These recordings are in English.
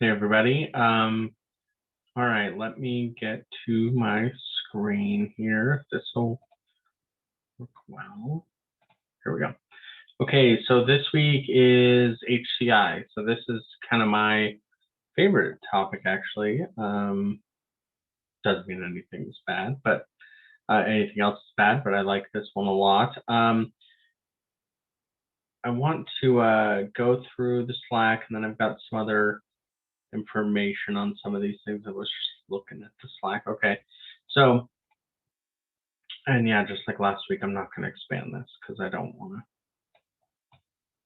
Hey everybody. All right, let me get to my screen here. This will work well. Here we go. Okay, so this week is HCI. So this is kind of my favorite topic actually. Doesn't mean anything's bad, but anything else is bad, but I like this one a lot. I want to go through the Slack, and then I've got some other information on some of these things. I was just looking at the Slack. Okay, so, and yeah, just like last week, I'm not going to expand this because I don't want to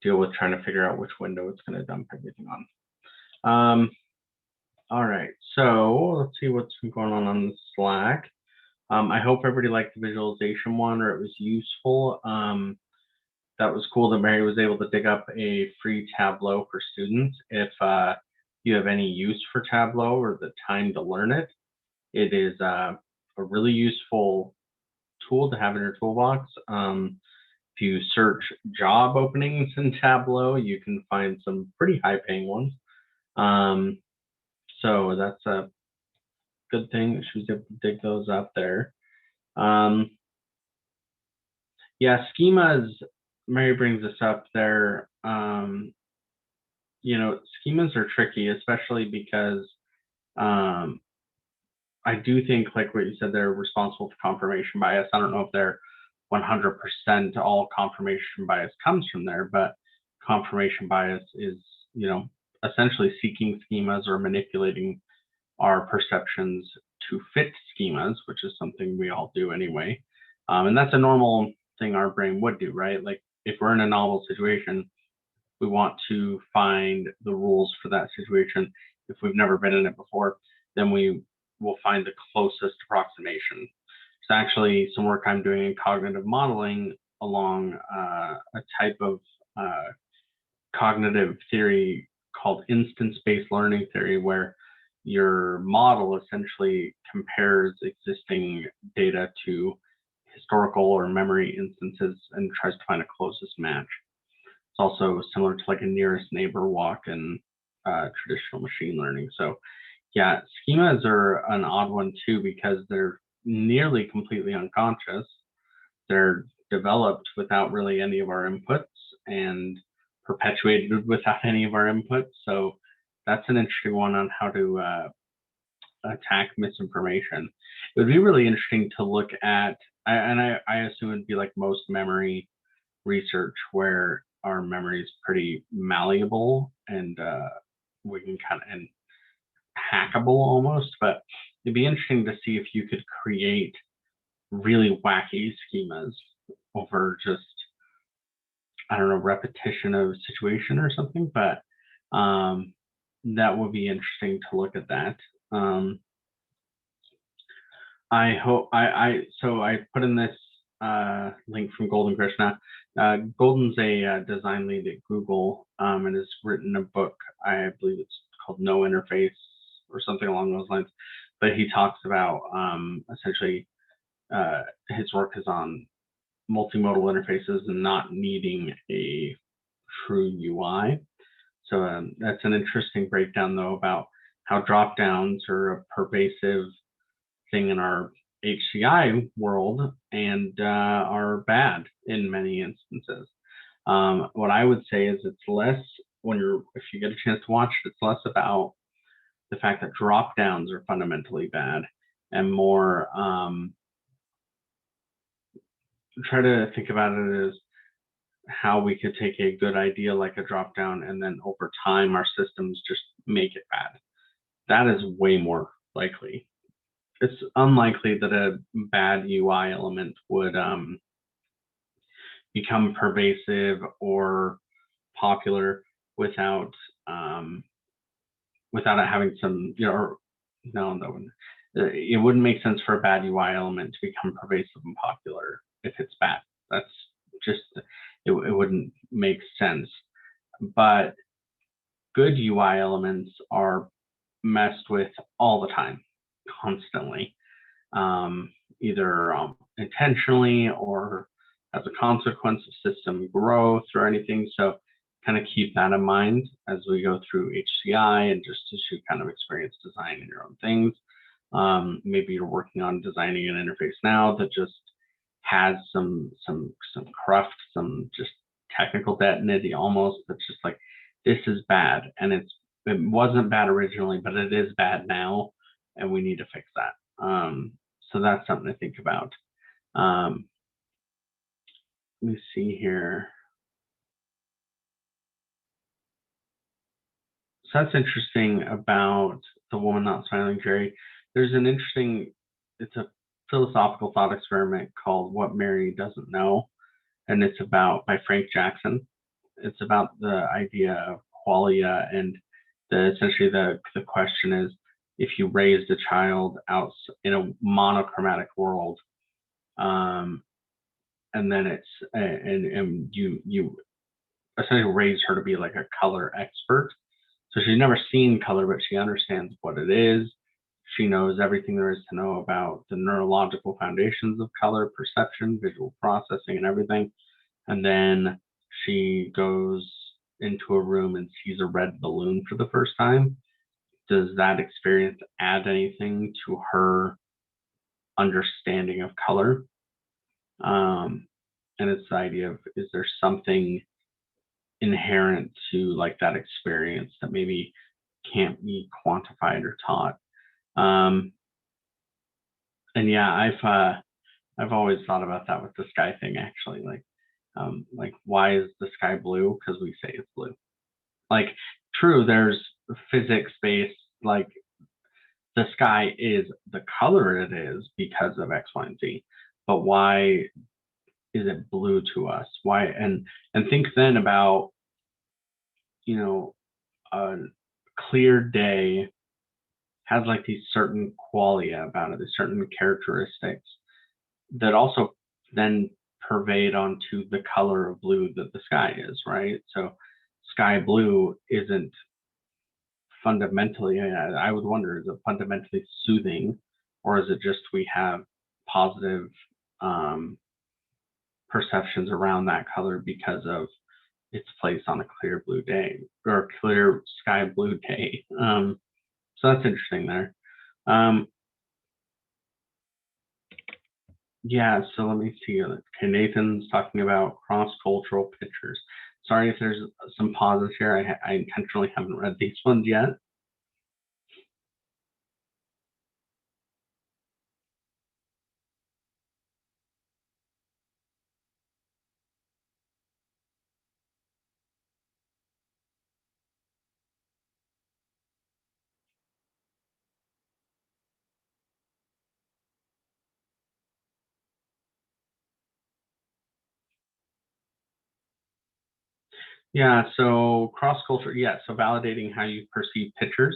deal with trying to figure out which window it's going to dump everything on. All right, so let's see what's been going on the Slack. I hope everybody liked the visualization one, or it was useful. That was cool that Mary was able to dig up a free Tableau for students. If you have any use for Tableau or the time to learn it, it is a really useful tool to have in your toolbox. If you search job openings in Tableau, you can find some pretty high-paying ones. So that's a good thing that she was able to dig those up there. Yeah, schemas, Mary brings this up there. Schemas are tricky, especially because I do think, like what you said, they're responsible for confirmation bias. I don't know if they're 100% all confirmation bias comes from there, but confirmation bias is, essentially seeking schemas or manipulating our perceptions to fit schemas, which is something we all do anyway. And that's a normal thing our brain would do, right? Like if we're in a novel situation, we want to find the rules for that situation. If we've never been in it before, then we will find the closest approximation. It's actually some work I'm doing in cognitive modeling along a type of cognitive theory called instance-based learning theory, where your model essentially compares existing data to historical or memory instances and tries to find a closest match. It's also similar to like a nearest neighbor walk in traditional machine learning. So yeah, schemas are an odd one too, because they're nearly completely unconscious. They're developed without really any of our inputs and perpetuated without any of our inputs. So that's an interesting one on how to attack misinformation. It would be really interesting to look at, and I assume it'd be like most memory research, where our memory is pretty malleable and we can kind of, and hackable almost, but it'd be interesting to see if you could create really wacky schemas over just, I don't know, repetition of situation or something, but that would be interesting to look at that. I hope so I put in this link from Golden Krishna. Golden's a design lead at Google and has written a book. I believe it's called No Interface or something along those lines. But he talks about essentially his work is on multimodal interfaces and not needing a true UI. So that's an interesting breakdown, though, about how drop-downs are a pervasive thing in our HCI world and are bad in many instances. What I would say is it's less, if you get a chance to watch it, it's less about the fact that drop downs are fundamentally bad and more try to think about it as how we could take a good idea like a drop down and then over time our systems just make it bad. That is way more likely. It's unlikely that a bad UI element would become pervasive or popular without it having some, no, that wouldn't. It wouldn't make sense for a bad UI element to become pervasive and popular if it's bad. That's just, it wouldn't make sense. But good UI elements are messed with all the time, constantly, either intentionally or as a consequence of system growth or anything. So kind of keep that in mind as we go through HCI and just as you kind of experience design in your own things. Maybe you're working on designing an interface now that just has some cruft, some just technical debt in it almost, that's just like, this is bad, and it wasn't bad originally, but it is bad now, and we need to fix that. So that's something to think about. Let me see here. So that's interesting about The Woman Not Smiling, Jerry. There's an interesting, it's a philosophical thought experiment called What Mary Doesn't Know, and it's about, by Frank Jackson. It's about the idea of qualia, and essentially the question is, if you raised a child out in a monochromatic world, and then you essentially raised her to be like a color expert. So she's never seen color, but she understands what it is. She knows everything there is to know about the neurological foundations of color perception, visual processing, and everything. And then she goes into a room and sees a red balloon for the first time. Does that experience add anything to her understanding of color? And it's the idea of, is there something inherent to like that experience that maybe can't be quantified or taught? And yeah, I've always thought about that with the sky thing, actually. Like why is the sky blue? Because we say it's blue. Like, true, there's physics based, like the sky is the color it is because of X, Y, and Z. But why is it blue to us? Why? And think then about, you know, a clear day has like these certain qualia about it, these certain characteristics that also then pervade onto the color of blue that the sky is, right? So sky blue isn't fundamentally, I would wonder, is it fundamentally soothing, or is it just we have positive perceptions around that color because of its place on a clear blue day or clear sky blue day? So that's interesting there. Yeah, so let me see. Okay, Nathan's talking about cross-cultural pictures. Sorry if there's some pauses here. I intentionally haven't read these ones yet. Yeah, so cross-culture, yeah, so validating how you perceive pictures.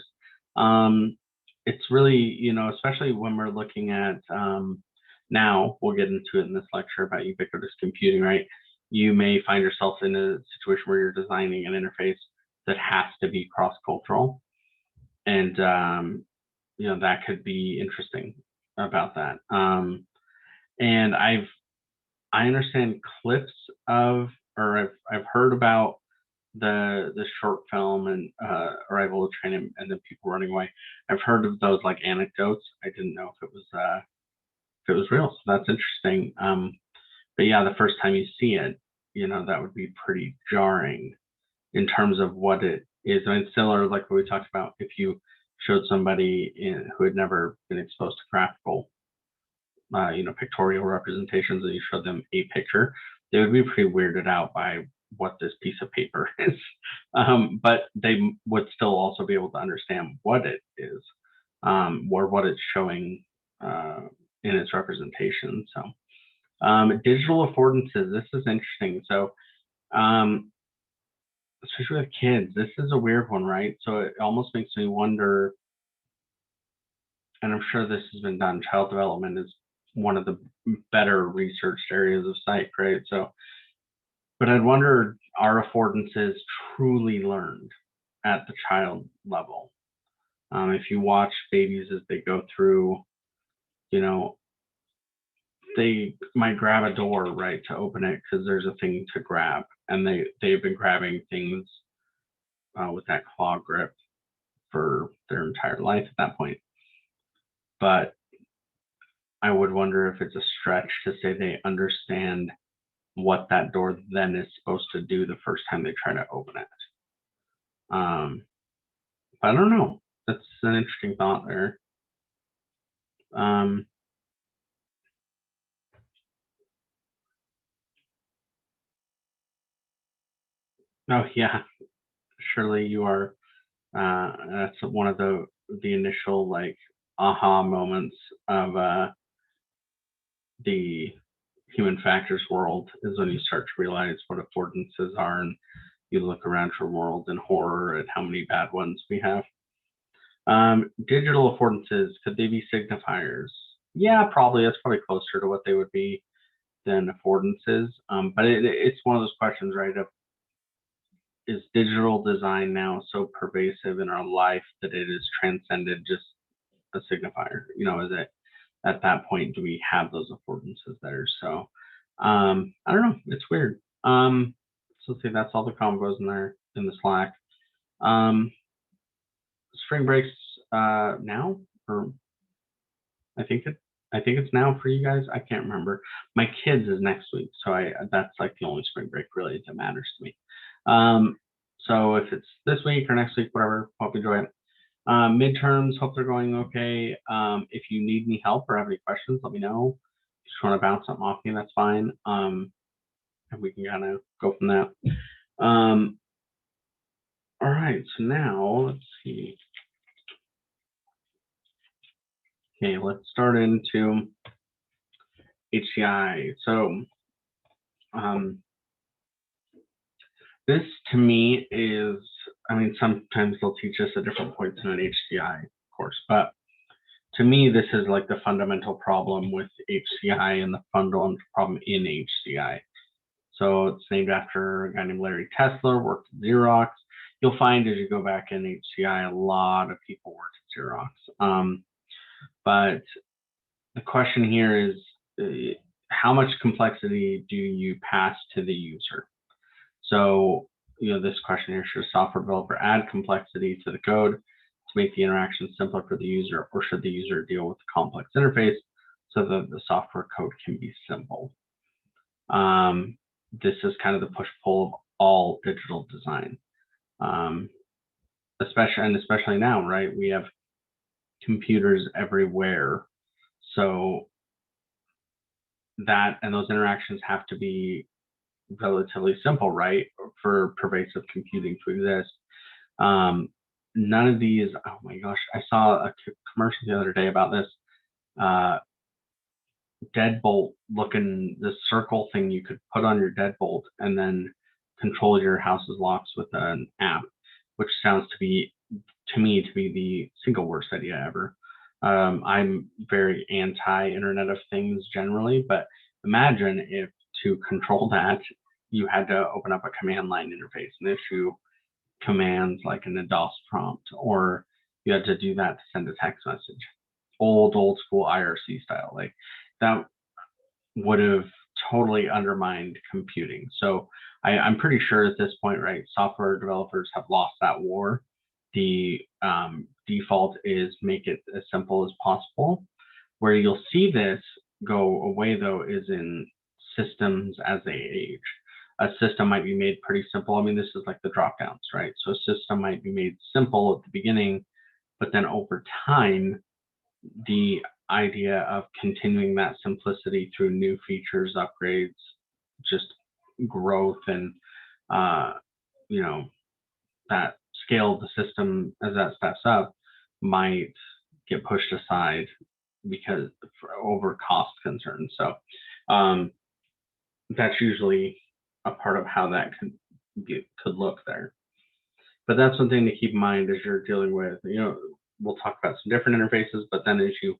It's really, especially when we're looking at, now, we'll get into it in this lecture about ubiquitous computing, right? You may find yourself in a situation where you're designing an interface that has to be cross-cultural. And, that could be interesting about that. And I understand clips of, or I've heard about the short film and Arrival of the Train and then people running away. I've heard of those like anecdotes. I didn't know if it was real. So that's interesting. But yeah, the first time you see it, that would be pretty jarring in terms of what it is. I mean, similar like what we talked about, if you showed somebody who had never been exposed to graphical, pictorial representations, and you showed them a picture, they would be pretty weirded out by what this piece of paper is. But they would still also be able to understand what it is, or what it's showing in its representation. So digital affordances, this is interesting. So especially with kids, this is a weird one, right? So it almost makes me wonder, and I'm sure this has been done, child development is one of the better researched areas of psych, right? So, but I'd wonder, are affordances truly learned at the child level? If you watch babies as they go through, you know, they might grab a door, right, to open it because there's a thing to grab, and they've been grabbing things with that claw grip for their entire life at that point. But I would wonder if it's a stretch to say they understand what that door then is supposed to do the first time they try to open it. I don't know. That's an interesting thought there. Um, oh yeah, surely you are. That's one of the initial like aha moments of the human factors world is when you start to realize what affordances are, and you look around your world in horror at how many bad ones we have. Digital affordances, could they be signifiers? Yeah, probably. That's probably closer to what they would be than affordances. But it's one of those questions, right? Of is digital design now so pervasive in our life that it has transcended just a signifier? Is it at that point do we have those affordances there? So I don't know. It's weird. So let's see, that's all the combos in there in the Slack. Um, spring breaks now, or I think it I think it's now for you guys. I can't remember. My kids is next week, so I that's like the only spring break really that matters to me. Um, so if it's this week or next week, whatever, hope you enjoy it. Midterms, hope they're going okay. If you need any help or have any questions, let me know. Just want to bounce something off me, that's fine. And we can kind of go from that. All right, so now let's see. Okay, let's start into HCI. So this to me is, I mean, sometimes they'll teach us at different points in an HCI course, but to me, this is like the fundamental problem with HCI and the fundamental problem in HCI. So it's named after a guy named Larry Tesler, worked at Xerox. You'll find as you go back in HCI, a lot of people work at Xerox. But the question here is, how much complexity do you pass to the user? So, this question here, should a software developer add complexity to the code to make the interaction simpler for the user, or should the user deal with the complex interface so that the software code can be simple? This is kind of the push-pull of all digital design, especially now, right? We have computers everywhere, so that and those interactions have to be relatively simple, right, for pervasive computing to exist. None of these, oh my gosh, I saw a commercial the other day about this deadbolt looking, this circle thing you could put on your deadbolt and then control your house's locks with an app, which sounds to me to be the single worst idea ever. I'm very anti Internet of Things generally, but imagine if to control that you had to open up a command line interface and issue commands like in a DOS prompt, or you had to do that to send a text message, old school IRC style. Like that would have totally undermined computing. So I'm pretty sure at this point, right, software developers have lost that war. The default is make it as simple as possible. Where you'll see this go away though is in systems as they age. A system might be made pretty simple. I mean, this is like the drop downs, right? So a system might be made simple at the beginning, but then over time, the idea of continuing that simplicity through new features, upgrades, just growth, and that scale of the system as that steps up might get pushed aside because over cost concerns. So that's usually a part of how that could look there. But that's something to keep in mind as you're dealing with, we'll talk about some different interfaces, but then as you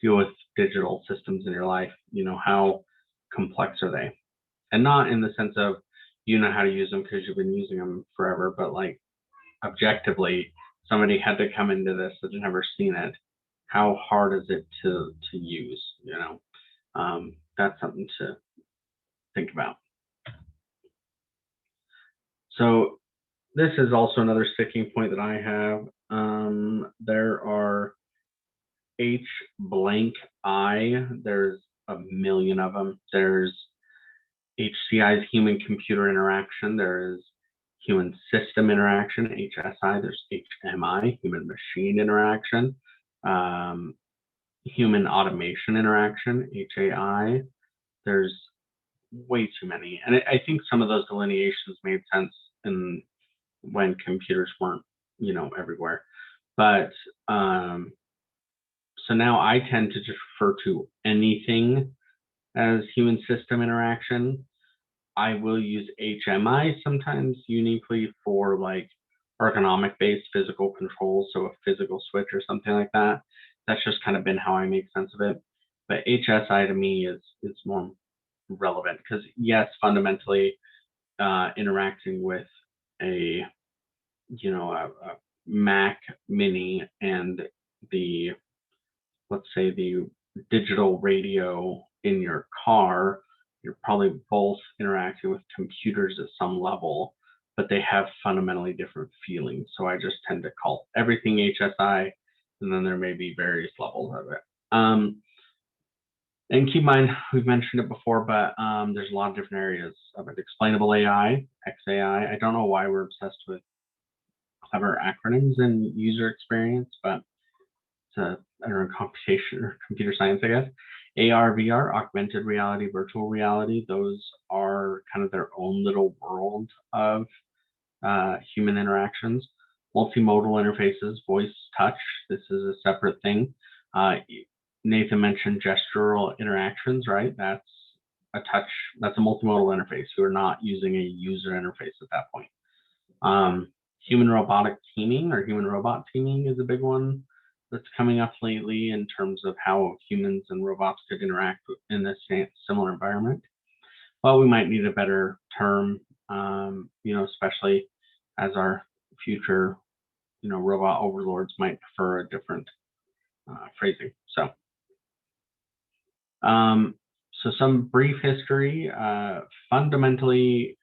deal with digital systems in your life, how complex are they? And not in the sense of you know how to use them because you've been using them forever, but like objectively, somebody had to come into this that had never seen it. How hard is it to use? that's something to think about. So this is also another sticking point that I have. There are H blank I. There's a million of them. There's HCI's human computer interaction. There is human system interaction, HSI. There's HMI, human machine interaction. Human automation interaction, HAI. There's way too many. And I think some of those delineations made sense in when computers weren't, everywhere. But so now I tend to just refer to anything as human system interaction. I will use HMI sometimes uniquely for like ergonomic based physical controls, so a physical switch or something like that. That's just kind of been how I make sense of it. But HSI to me is more relevant because yes, fundamentally interacting with a a Mac Mini and the let's say the digital radio in your car, you're probably both interacting with computers at some level, but they have fundamentally different feelings. So I just tend to call everything HSI, and then there may be various levels of it. And keep in mind, we've mentioned it before, but there's a lot of different areas of it. Explainable AI, XAI. I don't know why we're obsessed with clever acronyms and user experience, but I don't know, computation or computer science, I guess. AR, VR, augmented reality, virtual reality, those are kind of their own little world of human interactions. Multimodal interfaces, voice, touch, this is a separate thing. Nathan mentioned gestural interactions, right? That's a touch, that's a multimodal interface. You're not using a user interface at that point. Human robotic teaming or human robot teaming is a big one that's coming up lately in terms of how humans and robots could interact in this similar environment. Well, we might need a better term, especially as our future, robot overlords might prefer a different phrasing. So some brief history. Fundamentally,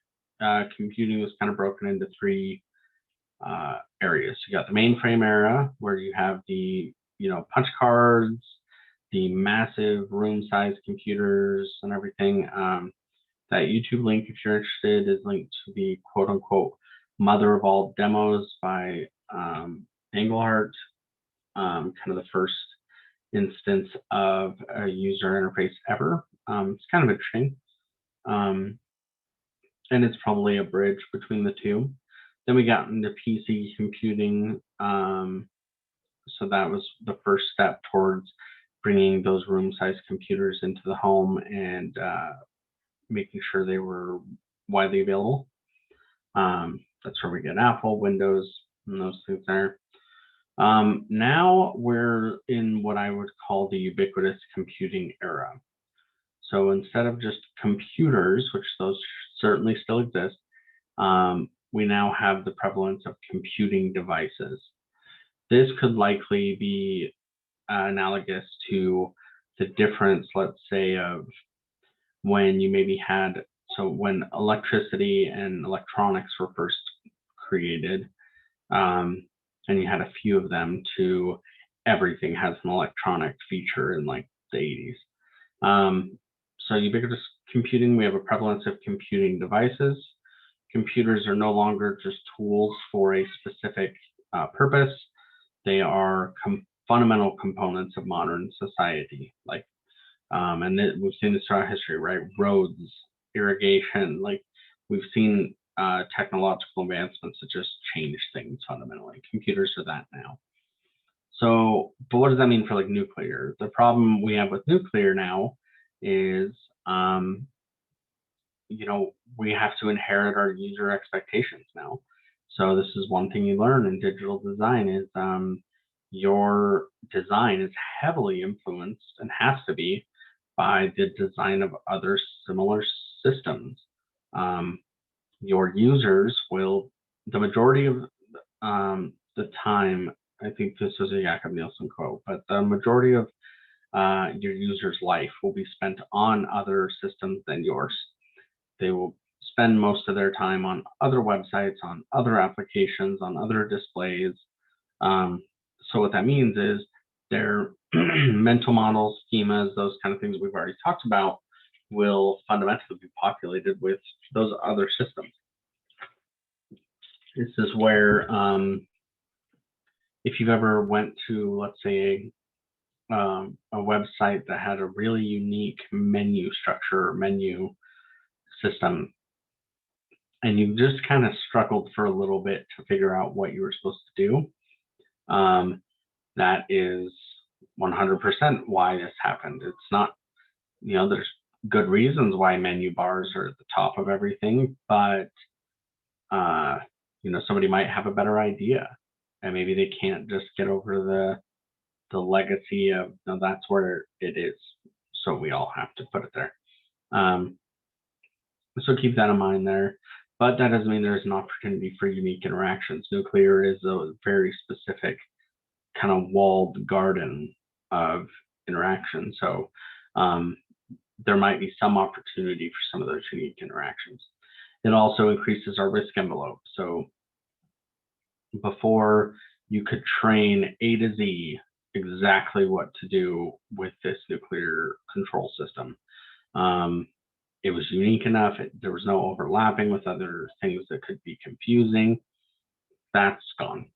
computing was kind of broken into three areas. You got the mainframe era, where you have the punch cards, the massive room-sized computers, and everything. That YouTube link, if you're interested, is linked to the quote-unquote mother of all demos by Engelhardt, kind of the first instance of a user interface ever. It's kind of interesting, and it's probably a bridge between the two. Then we got into PC computing. So that was the first step towards bringing those room-sized computers into the home and making sure they were widely available. That's where we get Apple, Windows, and those things there. Now we're in what I would call the ubiquitous computing era. So instead of just computers, which those certainly still exist, we now have the prevalence of computing devices. This could likely be analogous to the difference, let's say, of when you maybe had, so when electricity and electronics were first created, and you had a few of them, to everything has an electronic feature in like the 80s. So ubiquitous computing, we have a prevalence of computing devices. Computers are no longer just tools for a specific purpose. They are fundamental components of modern society. Like, and we've seen this throughout history, right? Roads, irrigation, like we've seen technological advancements that just change things fundamentally. Computers are that now. So, but what does that mean for like nuclear? The problem we have with nuclear now is, we have to inherit our user expectations now. So this is one thing you learn in digital design is your design is heavily influenced and has to be by the design of other similar systems. Your users will, the majority of the time, I think this was a Jakob Nielsen quote, but the majority of your user's life will be spent on other systems than yours. They will spend most of their time on other websites, on other applications, on other displays. So what that means is their mental models, schemas, those kind of things we've already talked about will fundamentally be populated with those other systems. This is where if you've ever went to, let's say, a website that had a really unique menu structure or menu system, and you just kind of struggled for a little bit to figure out what you were supposed to do, that is 100% why this happened. It's not, there's good reasons why menu bars are at the top of everything, but somebody might have a better idea, and maybe they can't just get over the legacy of, that's where it is, so we all have to put it there. So keep that in mind there, but that doesn't mean there's an opportunity for unique interactions. Nuclear is a very specific kind of walled garden of interaction, so there might be some opportunity for some of those unique interactions. It also increases our risk envelope. So before you could train A to Z exactly what to do with this nuclear control system, it was unique enough. There was no overlapping with other things that could be confusing. That's gone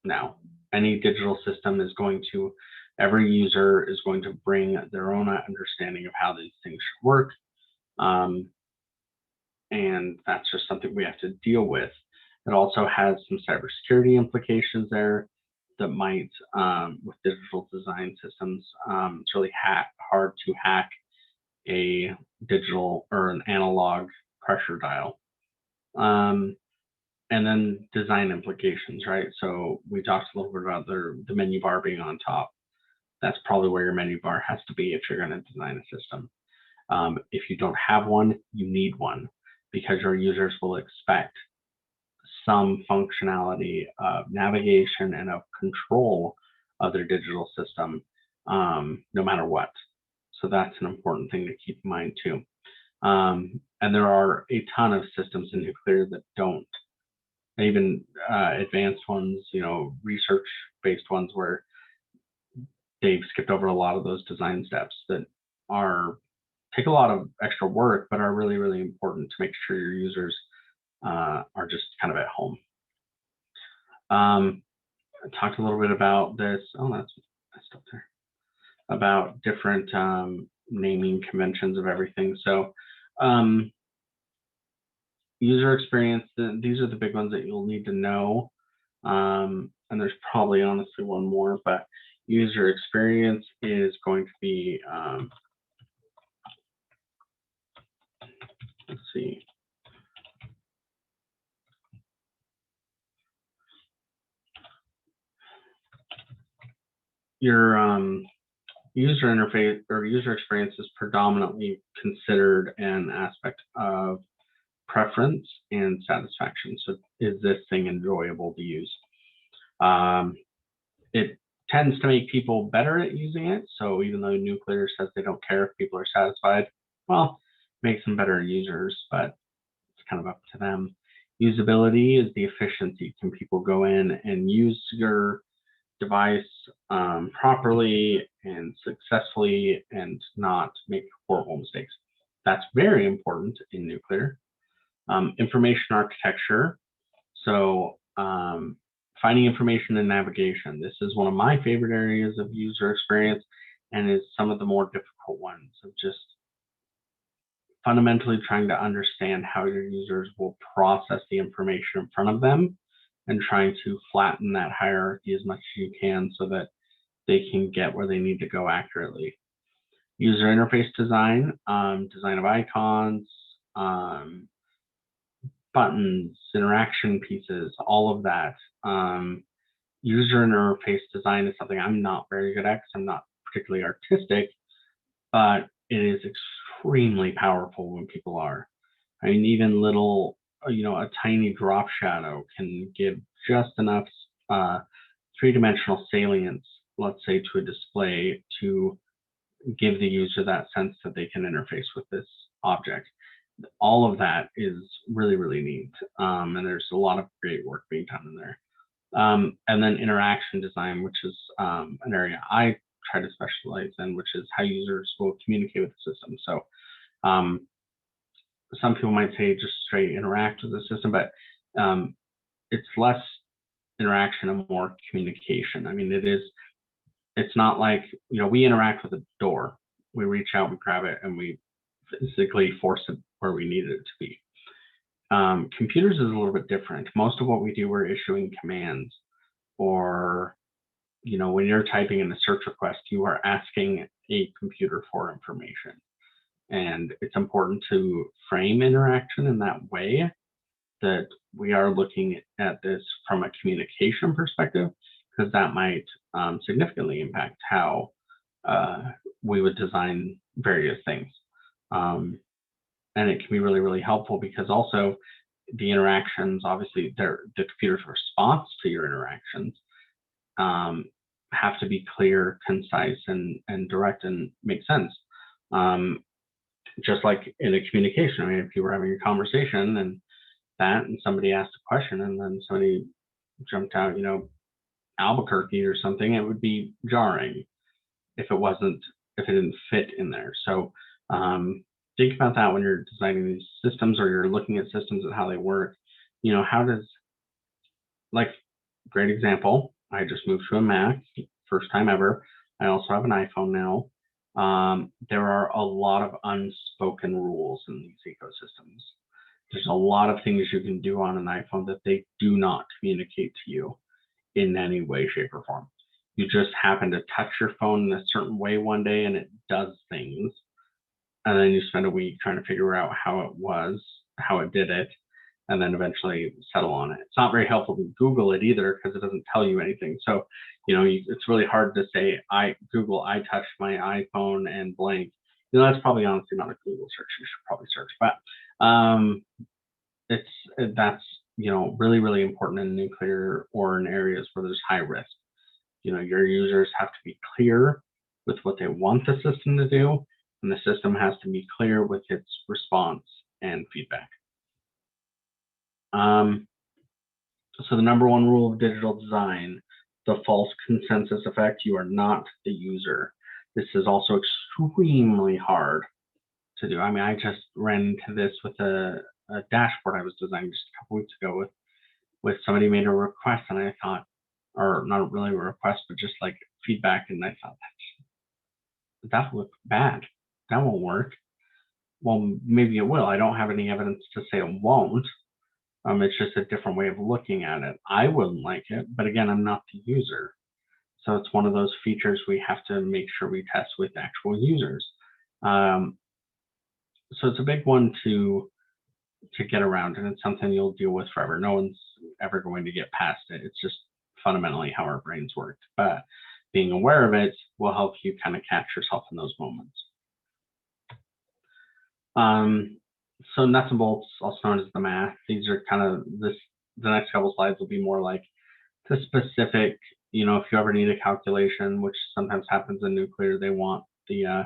now. Any digital system is going to, every user is going to bring their own understanding of how these things should work. And that's just something we have to deal with. It also has some cybersecurity implications there that might, with digital design systems, it's really hard to hack a digital or an analog pressure dial. And then design implications, right? So we talked a little bit about the menu bar being on top. That's probably where your menu bar has to be if you're going to design a system. If you don't have one, you need one, because your users will expect some functionality of navigation and of control of their digital system, no matter what. So that's an important thing to keep in mind too. And there are a ton of systems in nuclear that don't. Even advanced ones, research-based ones where they've skipped over a lot of those design steps that take a lot of extra work, but are really, really important to make sure your users are just kind of at home. I talked a little bit about this. Oh, that's up there. About different naming conventions of everything. So user experience, these are the big ones that you'll need to know. And there's probably honestly one more, but user experience is going to be, let's see. Your user interface or user experience is predominantly considered an aspect of preference and satisfaction. So is this thing enjoyable to use? It tends to make people better at using it. So even though nuclear says they don't care if people are satisfied, well, it makes them better users, but it's kind of up to them. Usability is the efficiency. Can people go in and use your device properly and successfully and not make horrible mistakes? That's very important in nuclear. Information architecture. So finding information and navigation. This is one of my favorite areas of user experience and is some of the more difficult ones of just fundamentally trying to understand how your users will process the information in front of them and trying to flatten that hierarchy as much as you can so that they can get where they need to go accurately. User interface design, design of icons, buttons, interaction pieces, all of that. User interface design is something I'm not very good at because I'm not particularly artistic, but it is extremely powerful when people are. I mean, even little, a tiny drop shadow can give just enough three-dimensional salience, let's say, to a display to give the user that sense that they can interface with this object. All of that is really, really neat. And there's a lot of great work being done in there. And then interaction design, which is an area I try to specialize in, which is how users will communicate with the system. So some people might say just straight interact with the system, but it's less interaction and more communication. I mean, it's not like, we interact with a door. We reach out, we grab it, and we physically force it where we need it to be. Computers is a little bit different. Most of what we do, we're issuing commands, or when you're typing in a search request, you are asking a computer for information. And it's important to frame interaction in that way, that we are looking at this from a communication perspective, because that might significantly impact how we would design various things. And it can be really, really helpful, because also the interactions, obviously, the computer's response to your interactions have to be clear, concise, and direct, and make sense. Just like in a communication, I mean, if you were having a conversation and somebody asked a question, and then somebody jumped out, Albuquerque or something, it would be jarring if it didn't fit in there. So think about that when you're designing these systems, or you're looking at systems and how they work. Great example, I just moved to a Mac, first time ever. I also have an iPhone now. There are a lot of unspoken rules in these ecosystems. There's a lot of things you can do on an iPhone that they do not communicate to you in any way, shape, or form. You just happen to touch your phone in a certain way one day, and it does things. And then you spend a week trying to figure out how it did it, and then eventually settle on it. It's not very helpful to Google it either, because it doesn't tell you anything. So, it's really hard to say, I touched my iPhone and blank. That's probably honestly not a Google search. You should probably search, but that's really, really important in nuclear or in areas where there's high risk. Your users have to be clear with what they want the system to do, and the system has to be clear with its response and feedback. So the number one rule of digital design, the false consensus effect: you are not the user. This is also extremely hard to do. I mean, I just ran into this with a dashboard I was designing just a couple weeks ago with somebody made a request, and I thought, or not really a request, but just like feedback, and I thought, that looked bad. That won't work. Well, maybe it will. I don't have any evidence to say it won't. It's just a different way of looking at it. I wouldn't like it, but again, I'm not the user. So it's one of those features we have to make sure we test with actual users. So it's a big one to get around, and it's something you'll deal with forever. No one's ever going to get past it. It's just fundamentally how our brains work. But being aware of it will help you kind of catch yourself in those moments. So nuts and bolts, also known as the math. These are kind of the next couple slides will be more like the specific, if you ever need a calculation, which sometimes happens in nuclear, they want the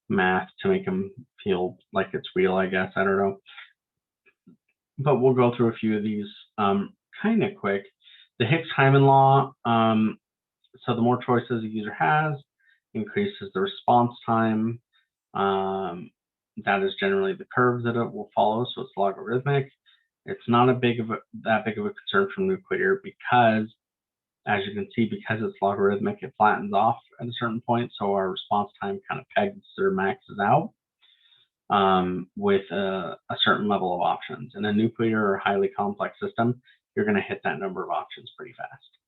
math to make them feel like it's real, I guess. I don't know. But we'll go through a few of these kind of quick. The Hicks-Hyman law. So the more choices a user has, increases the response time. That is generally the curve that it will follow, so it's logarithmic. It's not that big of a concern from nuclear, because, as you can see, because it's logarithmic, it flattens off at a certain point, so our response time kind of pegs or maxes out with a certain level of options. In a nuclear or highly complex system, you're going to hit that number of options pretty fast.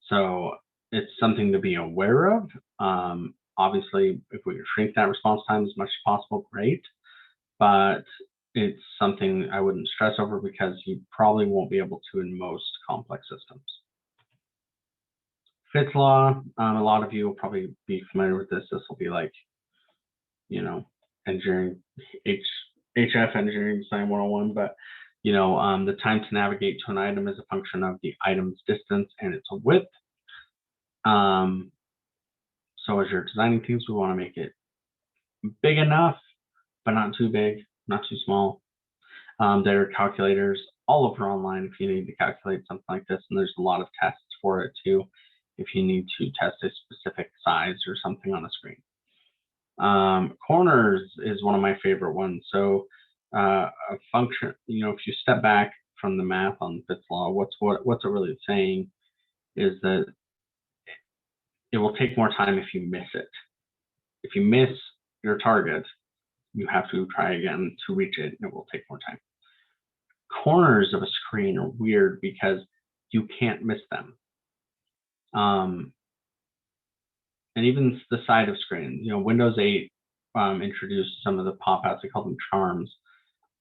So it's something to be aware of. Obviously, if we could shrink that response time as much as possible, great. But it's something I wouldn't stress over, because you probably won't be able to in most complex systems. Fitts law, a lot of you will probably be familiar with this. This will be like, engineering, HF engineering design 101, but the time to navigate to an item is a function of the item's distance and its width. So as you're designing things, we want to make it big enough, but not too big, not too small. There are calculators all over online if you need to calculate something like this, and there's a lot of tests for it too if you need to test a specific size or something on a screen. Corners is one of my favorite ones. So a function, if you step back from the math on Fitts law, what's it really saying is that it will take more time if you miss it. If you miss your target, you have to try again to reach it, and it will take more time. Corners of a screen are weird because you can't miss them. And even the side of screens, Windows 8 introduced some of the pop-outs. They call them charms.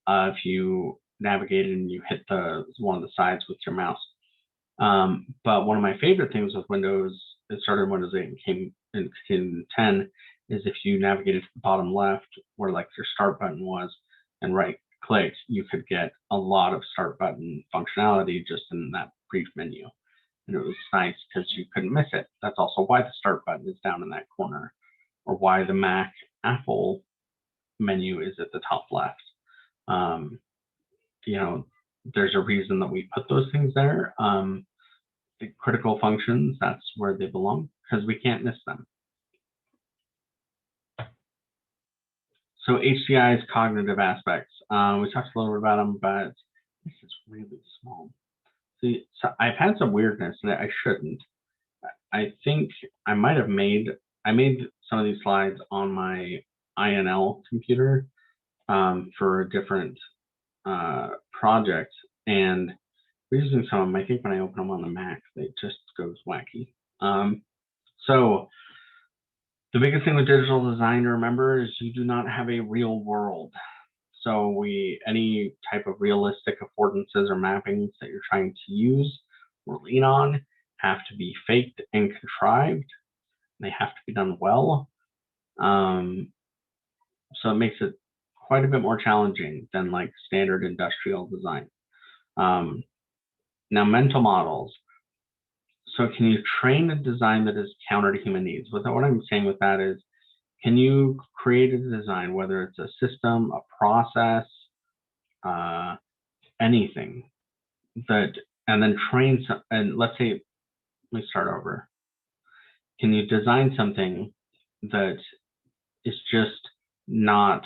If you navigate and you hit one of the sides with your mouse. But one of my favorite things with Windows, it started in Windows 8 and came in 10, is if you navigated to the bottom left where like your start button was and right clicked, you could get a lot of start button functionality just in that brief menu. And it was nice because you couldn't miss it. That's also why the start button is down in that corner, or why the Mac Apple menu is at the top left. There's a reason that we put those things there. The critical functions, that's where they belong because we can't miss them. So HCI's cognitive aspects. We talked a little bit about them, but this is really small. See, so I've had some weirdness that I shouldn't. I think I might have made some of these slides on my INL computer for a different project, and we're using some of them. I think when I open them on the Mac, it just goes wacky. So the biggest thing with digital design to remember is you do not have a real world. So any type of realistic affordances or mappings that you're trying to use or lean on have to be faked and contrived. They have to be done well. So it makes it quite a bit more challenging than like standard industrial design. Now, mental models. So can you train a design that is counter to human needs? What I'm saying with that is, can you create a design, whether it's a system, a process, anything, and then train some, and let's say, let me start over. Can you design something that is just not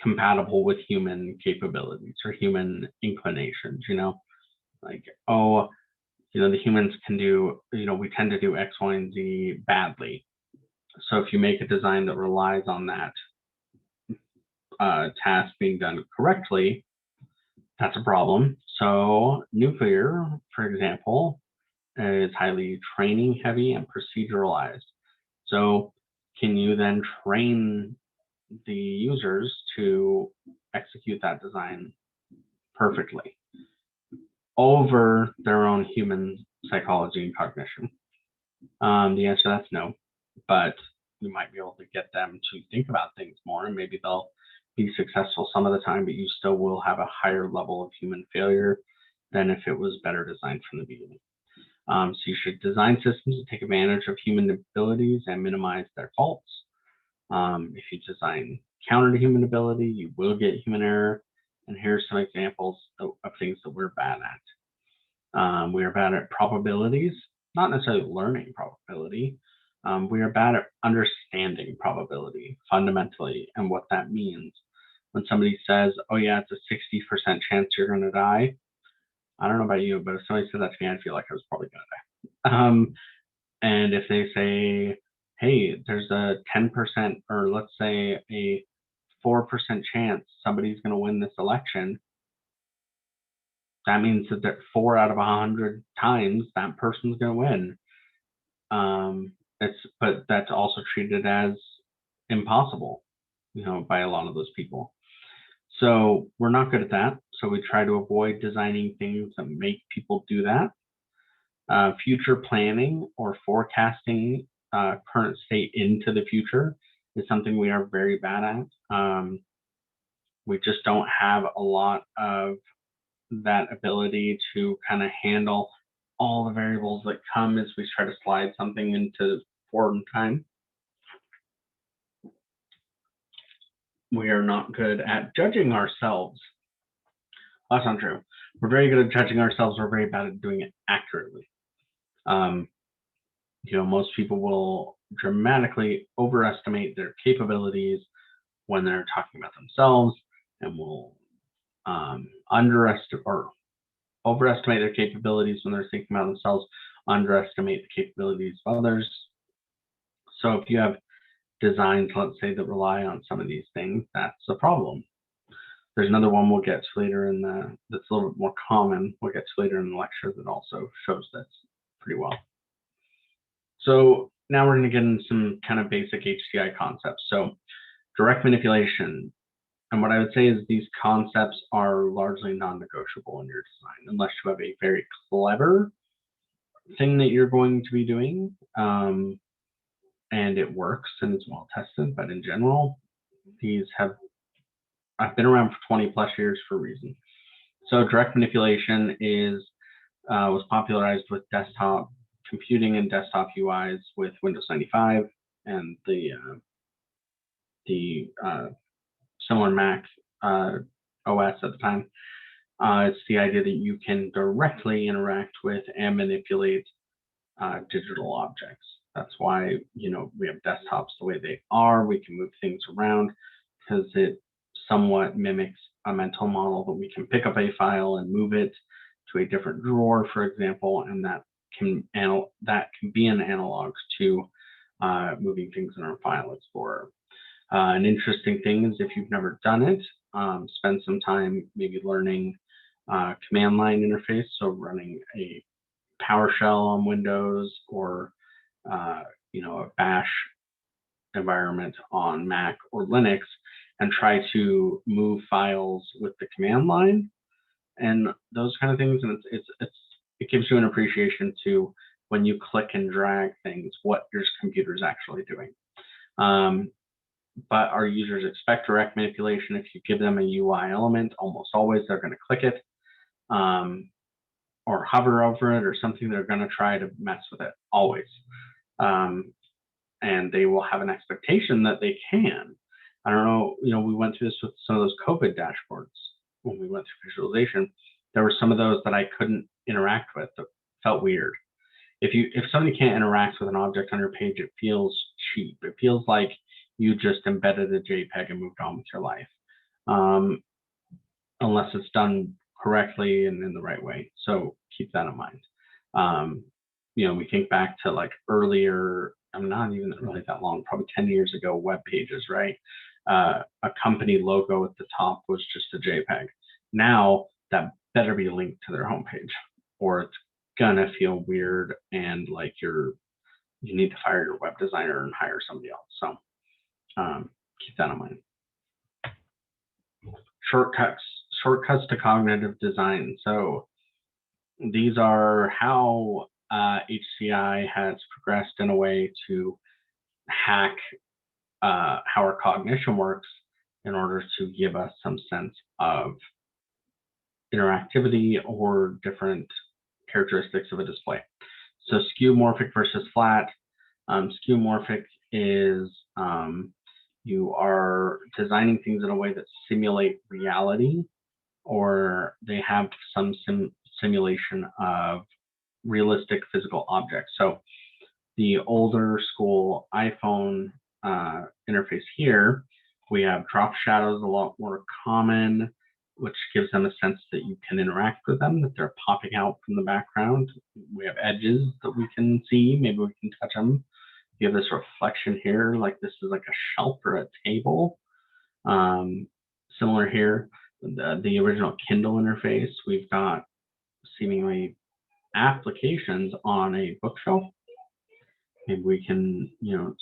compatible with human capabilities or human inclinations, like, the humans can do, we tend to do X, Y, and Z badly. So if you make a design that relies on that task being done correctly, that's a problem. So nuclear, for example, is highly training heavy and proceduralized. So can you then train the users to execute that design perfectly over their own human psychology and cognition? The answer to that's no, but you might be able to get them to think about things more, and maybe they'll be successful some of the time, but you still will have a higher level of human failure than if it was better designed from the beginning. So you should design systems to take advantage of human abilities and minimize their faults. If you design counter to human ability, you will get human error. And here's some examples of things that we're bad at. We are bad at probabilities, not necessarily learning probability. We are bad at understanding probability fundamentally and what that means. When somebody says, oh yeah, it's a 60% chance you're going to die, I don't know about you, but if somebody said that to me, I'd feel like I was probably going to die. And if they say, hey, there's a 10%, or let's say a 4% chance somebody's going to win this election, that means that 4 out of 100 times that person's going to win. But that's also treated as impossible, by a lot of those people. So we're not good at that. So we try to avoid designing things that make people do that. Future planning or forecasting current state into the future is something we are very bad at. We just don't have a lot of that ability to kind of handle all the variables that come as we try to slide something into forward in time. we are not good at judging ourselves. That's not true. We're very good at judging ourselves. We're very bad at doing it accurately. Most people will dramatically overestimate their capabilities when they're talking about themselves, and will underestimate or overestimate their capabilities when they're thinking about themselves, underestimate the capabilities of others. So if you have designs, let's say, that rely on some of these things, that's a problem. There's another one we'll get to later that's a little bit more common. We'll get to later in the lecture that also shows this pretty well. So now we're going to get into some kind of basic HCI concepts. So direct manipulation. And what I would say is these concepts are largely non-negotiable in your design, unless you have a very clever thing that you're going to be doing, and it works and it's well tested. But in general, I've been around for 20 plus years for a reason. So direct manipulation was popularized with desktop computing and desktop UIs with Windows 95 and the similar Mac OS at the time. It's the idea that you can directly interact with and manipulate digital objects. That's why we have desktops the way they are. We can move things around because it somewhat mimics a mental model that we can pick up a file and move it to a different drawer, for example, and that can be an analog to moving things in our file explorer. An interesting thing is, if you've never done it, spend some time maybe learning command line interface, so running a PowerShell on Windows or a Bash environment on Mac or Linux, and try to move files with the command line and those kind of things. And it gives you an appreciation to, when you click and drag things, what your computer is actually doing. But our users expect direct manipulation. If you give them a UI element, almost always they're going to click it or hover over it or something. They're going to try to mess with it always. And they will have an expectation that they can. I don't know, we went through this with some of those COVID dashboards when we went through visualization. There were some of those that I couldn't interact with that felt weird. If somebody can't interact with an object on your page, it feels cheap. It feels like you just embedded a JPEG and moved on with your life, unless it's done correctly and in the right way. So keep that in mind. We think back to like earlier, I'm not even really that long, probably 10 years ago, web pages, right? A company logo at the top was just a JPEG. Now that better be linked to their homepage, or it's gonna feel weird and like you need to fire your web designer and hire somebody else. So keep that in mind. Shortcuts to cognitive design. So these are how HCI has progressed in a way to hack how our cognition works in order to give us some sense of interactivity or different characteristics of a display. So skeuomorphic versus flat. Skeuomorphic is you are designing things in a way that simulate reality, or they have some simulation of realistic physical objects. So the older school iPhone interface here, we have drop shadows, a lot more common, which gives them a sense that you can interact with them, that they're popping out from the background. We have edges that we can see, maybe we can touch them. You have this reflection here, like this is like a shelf or a table. Similar here, the original Kindle interface, we've got seemingly applications on a bookshelf. Maybe we can,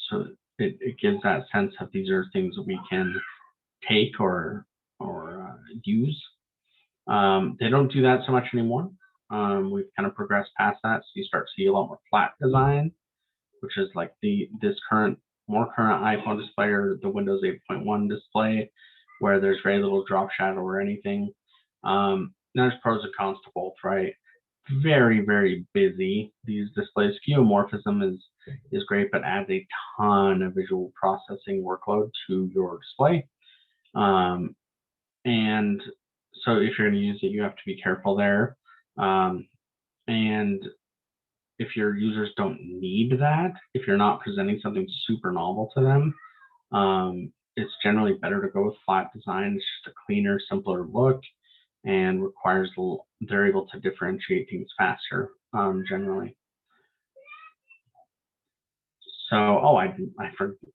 so it gives that sense of these are things that we can take or use. They don't do that so much anymore. We've kind of progressed past that, so you start to see a lot more flat design, which is like this more current iPhone display or the Windows 8.1 display, where there's very little drop shadow or anything. There's pros and cons to both, right? Very, very busy, these displays. Skeuomorphism is great, but adds a ton of visual processing workload to your display. And so if you're going to use it, you have to be careful there. And if your users don't need that, if you're not presenting something super novel to them, it's generally better to go with flat design. It's just a cleaner, simpler look and requires they're able to differentiate things faster, generally. So,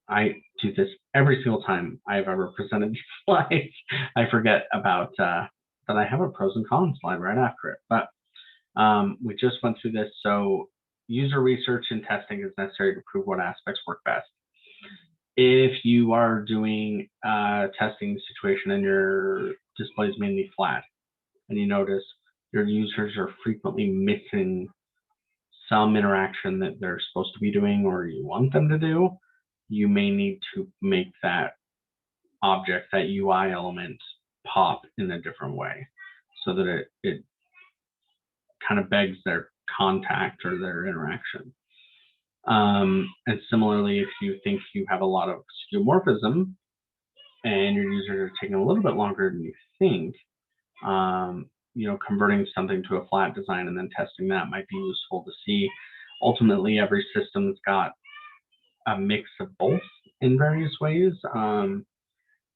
I do this every single time I've ever presented these slides. I forget about that I have a pros and cons slide right after it. But we just went through this. So user research and testing is necessary to prove what aspects work best. If you are doing a testing situation and your display is mainly flat, and you notice your users are frequently missing some interaction that they're supposed to be doing or you want them to do, you may need to make that object, that UI element, pop in a different way so that it kind of begs their contact or their interaction. And similarly, if you think you have a lot of skeuomorphism and your users are taking a little bit longer than you think, converting something to a flat design and then testing that might be useful to see. Ultimately, every system's got a mix of both in various ways.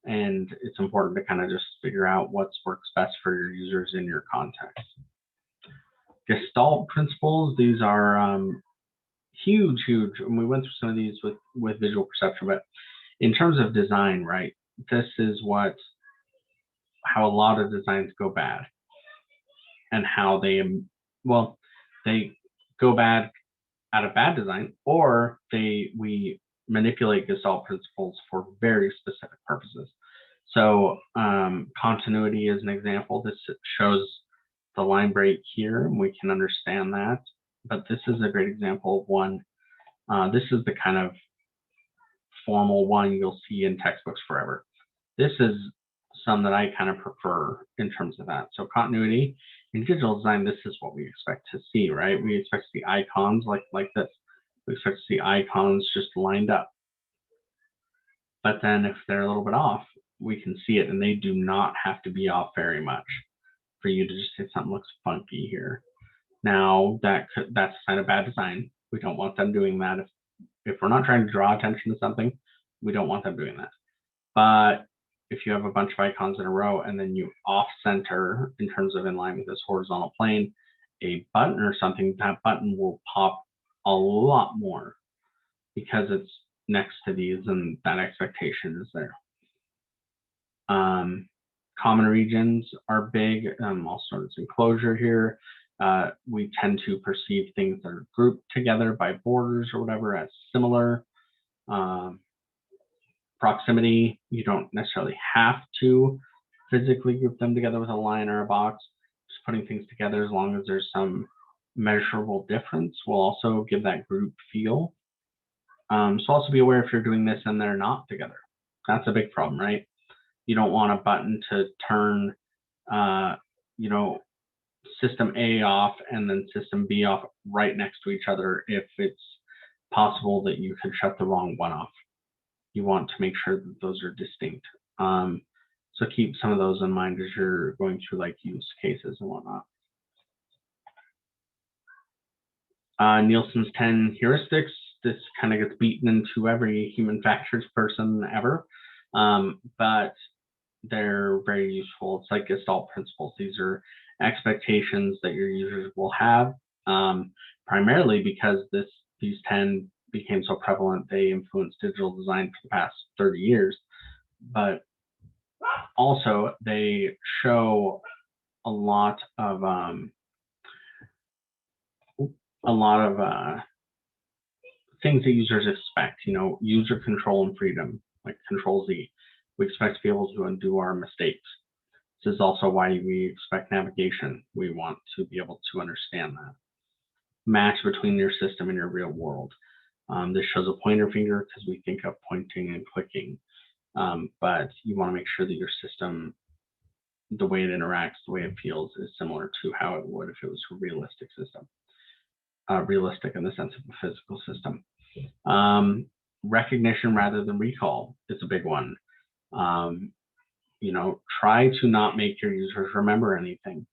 And it's important to kind of just figure out what works best for your users in your context. Gestalt principles, these are huge, and we went through some of these with visual perception, but in terms of design, right, this is how a lot of designs go bad and how they go bad out of bad design, or we manipulate Gestalt principles for very specific purposes. So continuity is an example. This shows the line break here, and we can understand that. But this is a great example of one. This is the kind of formal one you'll see in textbooks forever. This is some that I kind of prefer in terms of that. So continuity in digital design, this is what we expect to see, right? We expect to see icons like this. We expect to see icons just lined up. But then if they're a little bit off, we can see it, and they do not have to be off very much for you to just say something looks funky here. Now that's a sign of bad design. We don't want them doing that. If we're not trying to draw attention to something, we don't want them doing that. But if you have a bunch of icons in a row and then you off center in terms of in line with this horizontal plane, a button or something, that button will pop a lot more because it's next to these and that expectation is there. Common regions are big. Also, it's enclosure here. We tend to perceive things that are grouped together by borders or whatever as similar. Proximity, you don't necessarily have to physically group them together with a line or a box. Just putting things together, as long as there's some measurable difference, will also give that group feel. So also be aware if you're doing this and they're not together. That's a big problem, right? You don't want a button to turn, system A off and then system B off right next to each other if it's possible that you could shut the wrong one off. You want to make sure that those are distinct. So keep some of those in mind as you're going through like use cases and whatnot. Nielsen's 10 heuristics. This kind of gets beaten into every human factors person ever, but they're very useful. It's like Gestalt principles. These are expectations that your users will have, primarily because these 10 became so prevalent. They influenced digital design for the past 30 years, but also they show a lot of things that users expect. User control and freedom, like Control Z. We expect to be able to undo our mistakes. This is also why we expect navigation. We want to be able to understand that. Match between your system and your real world. This shows a pointer finger because we think of pointing and clicking, but you want to make sure that your system, the way it interacts, the way it feels, is similar to how it would if it was a realistic system. Realistic in the sense of a physical system. Recognition rather than recall is a big one. try to not make your users remember anything.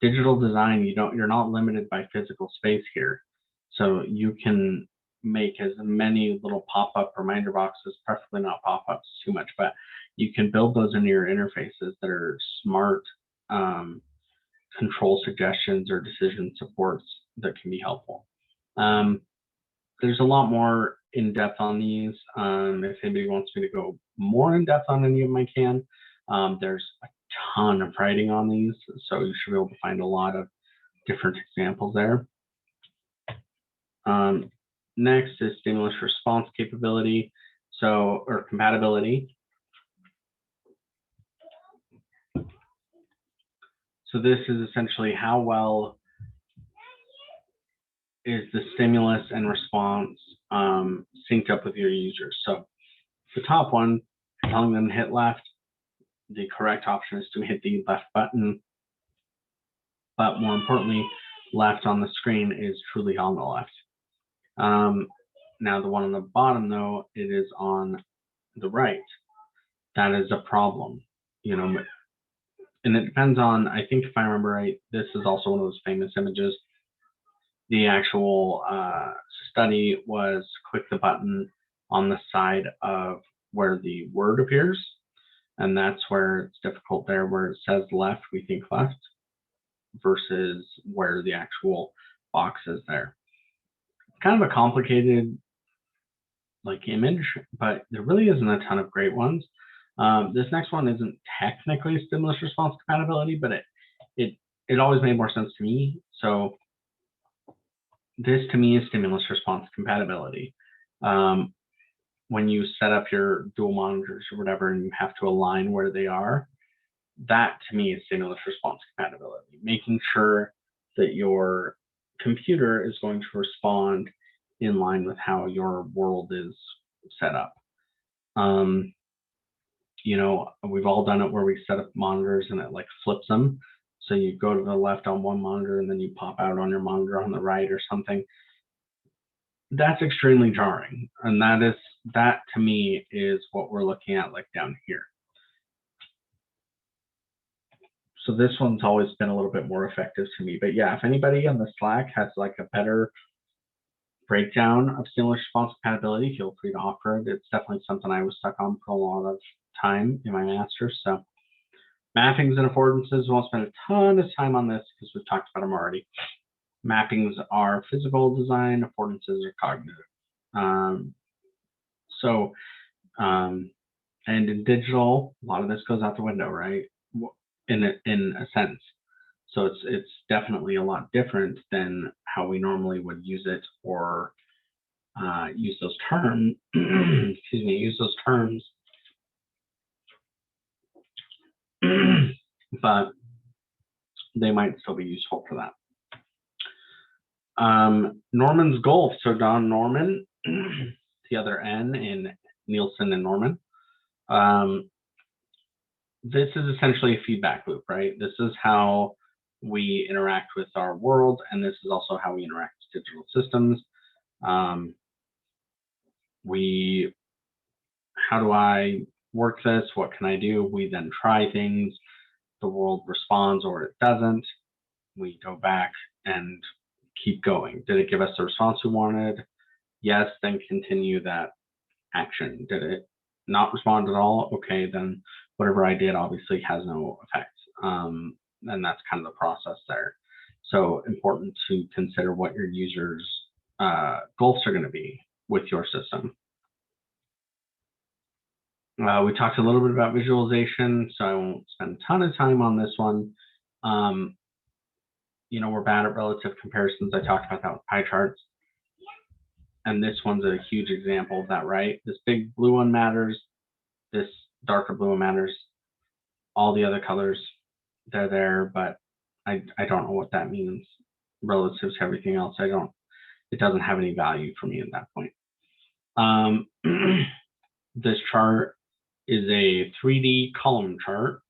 Digital design, you're not limited by physical space here. So you can make as many little pop-up reminder boxes, preferably not pop-ups too much, but you can build those into your interfaces that are smart control suggestions or decision supports that can be helpful. There's a lot more in depth on these. If anybody wants me to go more in depth on any of them, I can. There's a ton of writing on these, so you should be able to find a lot of different examples there. Next is stimulus response capability, or compatibility. So this is essentially how well is the stimulus and response synced up with your users. So the top one, telling them to hit left, the correct option is to hit the left button, but more importantly, left on the screen is truly on the left. Now the one on the bottom though, it is on the right. That is a problem, and it depends on, I think if I remember right, this is also one of those famous images. The actual study was click the button on the side of where the word appears. And that's where it's difficult there, where it says left, we think left, versus where the actual box is there. Kind of a complicated image, but there really isn't a ton of great ones. This next one isn't technically stimulus response compatibility, but it always made more sense to me. So this to me is stimulus response compatibility. When you set up your dual monitors or whatever, and you have to align where they are, that to me is stimulus response compatibility, making sure that your computer is going to respond in line with how your world is set up. We've all done it where we set up monitors and it flips them. So you go to the left on one monitor and then you pop out on your monitor on the right or something. That's extremely jarring. And that to me is what we're looking at down here. So this one's always been a little bit more effective to me. But yeah, if anybody on the Slack has a better breakdown of stimulus response compatibility, feel free to offer it. It's definitely something I was stuck on for a lot of time in my master's. So mappings and affordances, we won't spend a ton of time on this because we've talked about them already. Mappings are physical design, affordances are cognitive. And in digital, a lot of this goes out the window, right? In a sense. So it's definitely a lot different than how we normally would use it or use those terms. Excuse me, use those terms. But they might still be useful for that. Norman's Gulf. So Don Norman, the other N in Nielsen and Norman. This is essentially a feedback loop, right? This is how we interact with our world, and this is also how we interact with digital systems. How do I work this? What can I do? We then try things. The world responds or it doesn't. We go back and keep going. Did it give us the response we wanted? Yes, then continue that action. Did it not respond at all? Okay, then whatever I did obviously has no effect. And that's kind of the process there. So important to consider what your users' goals are going to be with your system. We talked a little bit about visualization, so I won't spend a ton of time on this one. We're bad at relative comparisons. I talked about that with pie charts. And this one's a huge example of that, right? This big blue one matters. This darker blue one matters. All the other colors, they're there, but I don't know what that means relative to everything else. It doesn't have any value for me at that point. This chart is a 3D column chart.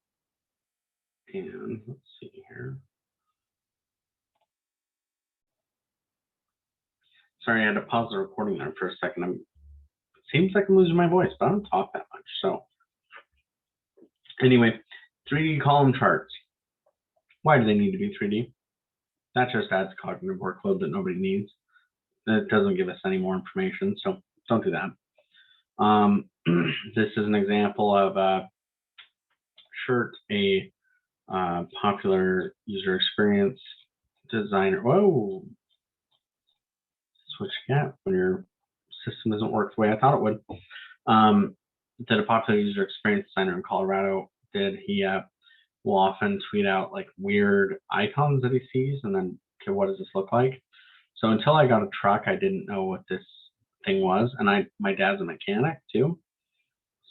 And let's see here. Sorry, I had to pause the recording there for a second. It seems like I'm losing my voice, but I don't talk that much. So Anyway, 3D column charts. Why do they need to be 3D? That just adds cognitive workload that nobody needs. That doesn't give us any more information, so don't do that. This is an example of a shirt, a popular user experience designer. Whoa, switch cat when your system doesn't work the way I thought it would. That a popular user experience designer in Colorado did. He will often tweet out like weird icons that he sees, and then, okay, what does this look like? So until I got a truck, I didn't know what this thing was, and my dad's a mechanic too.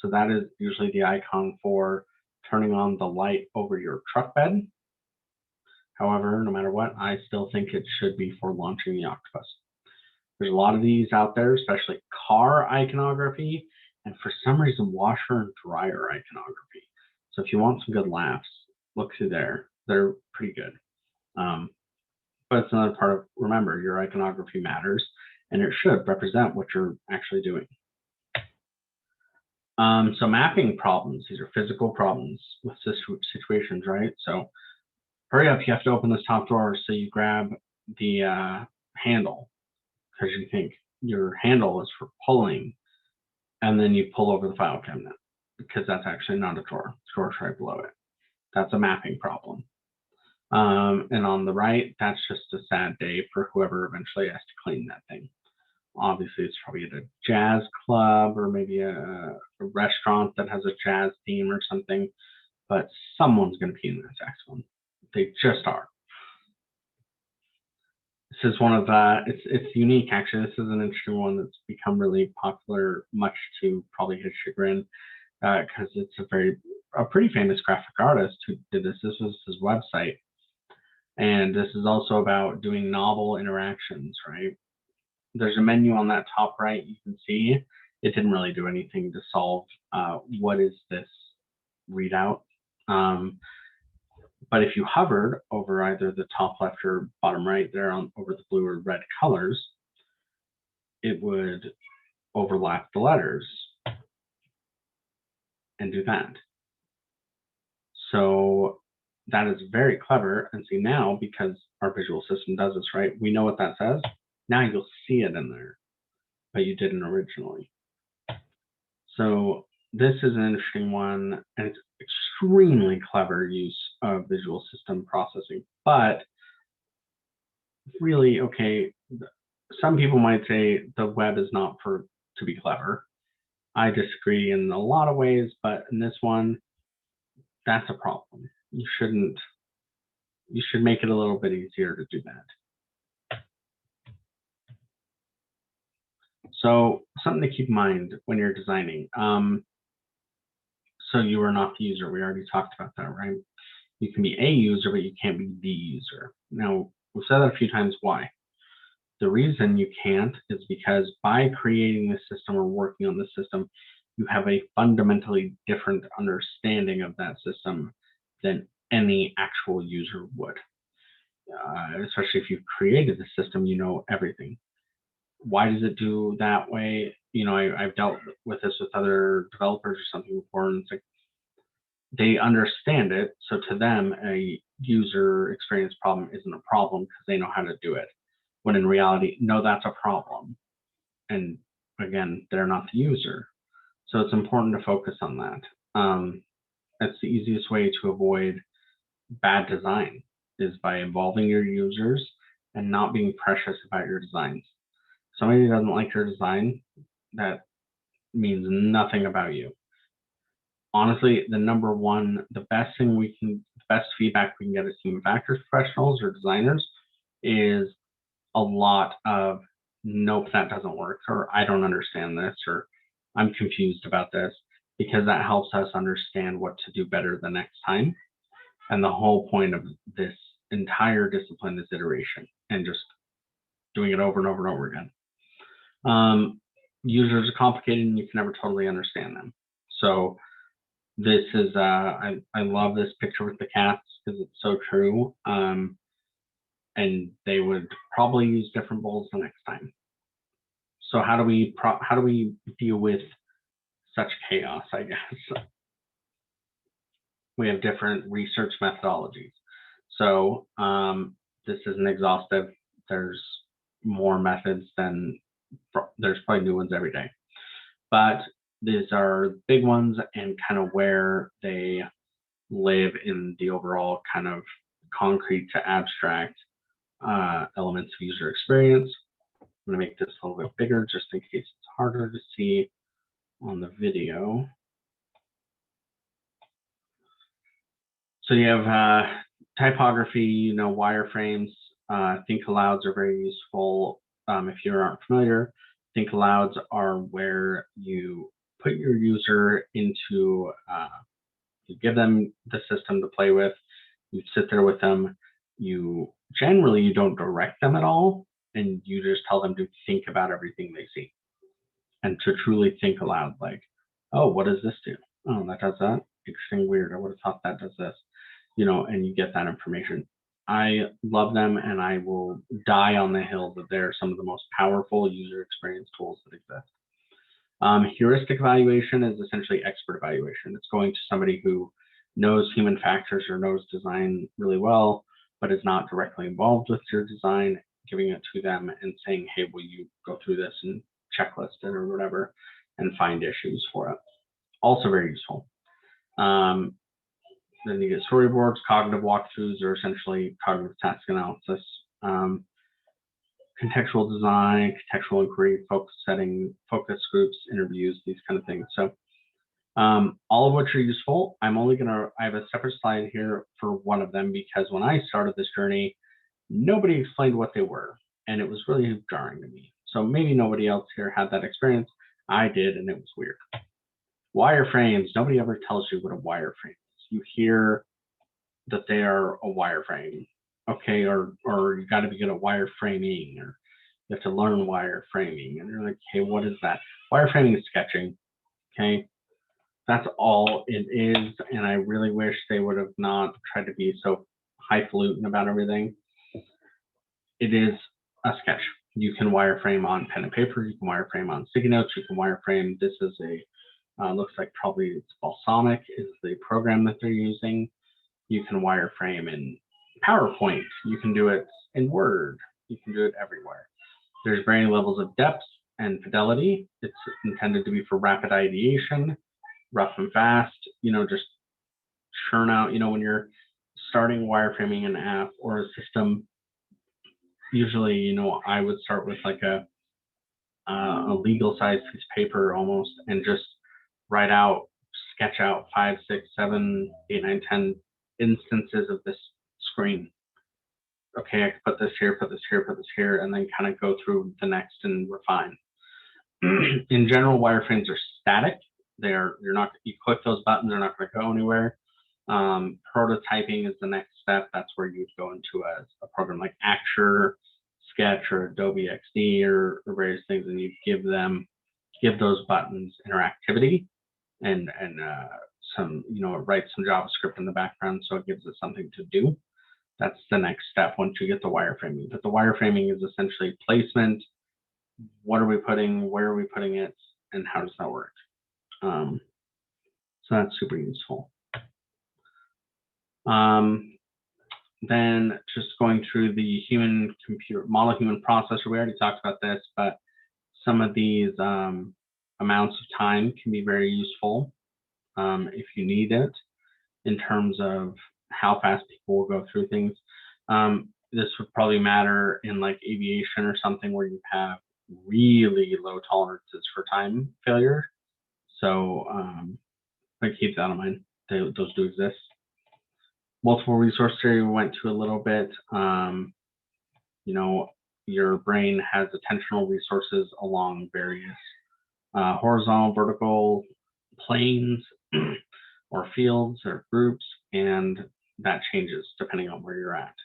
So that is usually the icon for turning on the light over your truck bed. However, no matter what, I still think it should be for launching the octopus. There's a lot of these out there, especially car iconography, and for some reason, washer and dryer iconography. So if you want some good laughs, look through there. They're pretty good. But it's another part of, remember, your iconography matters, and it should represent what you're actually doing. So mapping problems, these are physical problems with situations, right? So hurry up, you have to open this top drawer, so you grab the handle, because you think your handle is for pulling, and then you pull over the file cabinet, because that's actually not a drawer. The drawer's right below it. That's a mapping problem. And on the right, that's just a sad day for whoever eventually has to clean that thing. Obviously, it's probably at a jazz club or maybe a restaurant that has a jazz theme or something, but someone's going to pee in that saxophone. They just are. This is one of it's unique, actually. This is an interesting one that's become really popular, much to probably his chagrin, because it's a pretty famous graphic artist who did this. This was his website. And this is also about doing novel interactions, right? There's a menu on that top right, you can see. It didn't really do anything to solve what is this readout. But if you hovered over either the top left or bottom right there over the blue or red colors, it would overlap the letters and do that. So that is very clever. And see now, because our visual system does this, right? We know what that says. Now you'll see it in there, but you didn't originally. So this is an interesting one, and it's extremely clever use of visual system processing. But really, okay, some people might say the web is not to be clever. I disagree in a lot of ways, but in this one, that's a problem. You should make it a little bit easier to do that. So something to keep in mind when you're designing. So you are not the user. We already talked about that, right? You can be a user, but you can't be the user. Now, we've said that a few times. Why? The reason you can't is because by creating this system or working on this system, you have a fundamentally different understanding of that system than any actual user would. Especially if you've created the system, you know everything. Why does it do that way? You know, I've dealt with this with other developers or something before, and it's like they understand it. So to them, a user experience problem isn't a problem because they know how to do it. When in reality, no, that's a problem. And again, they're not the user. So it's important to focus on that. That's the easiest way to avoid bad design is by involving your users and not being precious about your designs. Somebody doesn't like your design, that means nothing about you. Honestly, the best feedback we can get as human factors professionals or designers is a lot of, nope, that doesn't work, or I don't understand this, or I'm confused about this, because that helps us understand what to do better the next time. And the whole point of this entire discipline is iteration and just doing it over and over and over again. Users are complicated and you can never totally understand them. So this is, I love this picture with the cats because it's so true. And they would probably use different bowls the next time. So how do we deal with such chaos, I guess? We have different research methodologies. So this isn't exhaustive. There's more methods than, there's probably new ones every day. But these are big ones and kind of where they live in the overall kind of concrete to abstract elements of user experience. I'm going to make this a little bit bigger just in case it's harder to see on the video. So you have typography, wireframes. Think alouds are very useful. If you aren't familiar, think alouds are where you put your user into, you give them the system to play with, you sit there with them, you don't direct them at all, and you just tell them to think about everything they see and to truly think aloud, like, oh, what does this do? Oh, that does that. Interesting, weird. I would have thought that does this, and you get that information. I love them, and I will die on the hill that they're some of the most powerful user experience tools that exist. Heuristic evaluation is essentially expert evaluation. It's going to somebody who knows human factors or knows design really well, but is not directly involved with your design, giving it to them and saying, hey, will you go through this and checklist it or whatever and find issues for it. Also very useful. Then you get storyboards. Cognitive walkthroughs are essentially cognitive task analysis. Contextual design, contextual inquiry, focus setting, focus groups, interviews, these kind of things. So all of which are useful. I have a separate slide here for one of them because when I started this journey, nobody explained what they were, and it was really jarring to me. So maybe nobody else here had that experience. I did, and it was weird. Wireframes, nobody ever tells you what a wireframe is. You hear that they are a wireframe, okay, or you got to be good at wireframing, or you have to learn wireframing, and you're like, okay, what is that? Wireframing is sketching, okay? That's all it is, and I really wish they would have not tried to be so highfalutin about everything. It is a sketch. You can wireframe on pen and paper, you can wireframe on sticky notes, you can wireframe, this is looks like probably it's Balsamic is the program that they're using. You can wireframe in PowerPoint, you can do it in Word, you can do it everywhere. There's varying levels of depth and fidelity. It's intended to be for rapid ideation, rough and fast, just churn out, when you're starting wireframing an app or a system, usually, I would start with like a legal size piece of paper almost, and just sketch out 5, 6, 7, 8, 9, 10 instances of this screen. Okay, I can put this here, put this here, put this here, and then kind of go through the next and refine. In general, wireframes are static. You click those buttons, they're not going to go anywhere. Prototyping is the next step. That's where you'd go into a program like Acture, Sketch, or Adobe XD, or various things, and you give those buttons interactivity and some, write some JavaScript in the background so it gives it something to do. That's the next step once you get the wireframing. But the wireframing is essentially placement. What are we putting? Where are we putting it? And how does that work? So that's super useful. Then just going through the human-computer model human processor. We already talked about this, but some of these amounts of time can be very useful if you need it in terms of how fast people will go through things. This would probably matter in like aviation or something where you have really low tolerances for time failure. So keep that in mind. Those do exist. Multiple resource theory we went to a little bit. Your brain has attentional resources along various horizontal, vertical planes or fields or groups, and that changes depending on where you're at.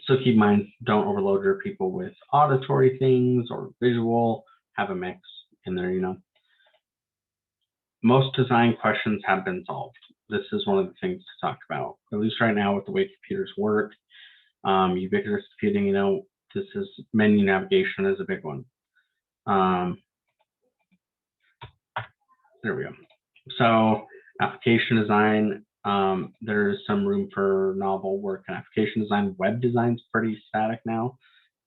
So keep in mind, don't overload your people with auditory things or visual, have a mix in there, Most design questions have been solved. This is one of the things to talk about, at least right now with the way computers work. Ubiquitous computing, this is menu navigation is a big one. There we go. So application design, there's some room for novel work in application design. Web design's pretty static now,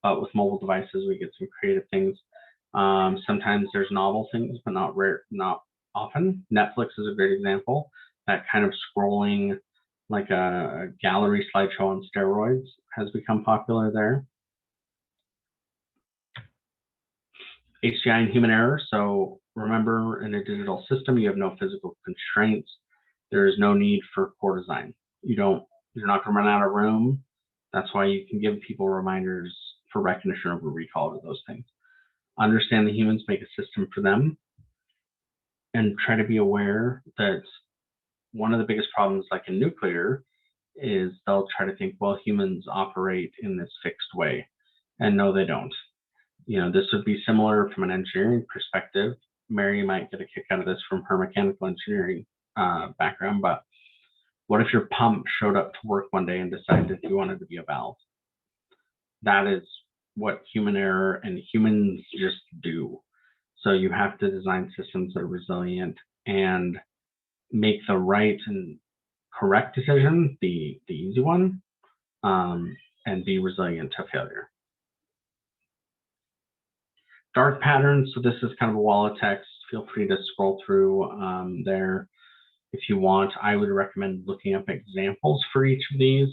but with mobile devices, we get some creative things. Sometimes there's novel things, but not often. Netflix is a great example. That kind of scrolling, like a gallery slideshow on steroids, has become popular there. HCI and human error. So remember, in a digital system, you have no physical constraints. There is no need for core design. You're not going to run out of room. That's why you can give people reminders for recognition over recall to those things. Understand the humans, make a system for them, and try to be aware that one of the biggest problems, like in nuclear, is they'll try to think, well, humans operate in this fixed way. And no, they don't. This would be similar from an engineering perspective. Mary might get a kick out of this from her mechanical engineering background, but what if your pump showed up to work one day and decided you wanted to be a valve? That is what human error and humans just do. So you have to design systems that are resilient and make the right and correct decision, the easy one, and be resilient to failure. Dark patterns. So this is kind of a wall of text. Feel free to scroll through there if you want. I would recommend looking up examples for each of these.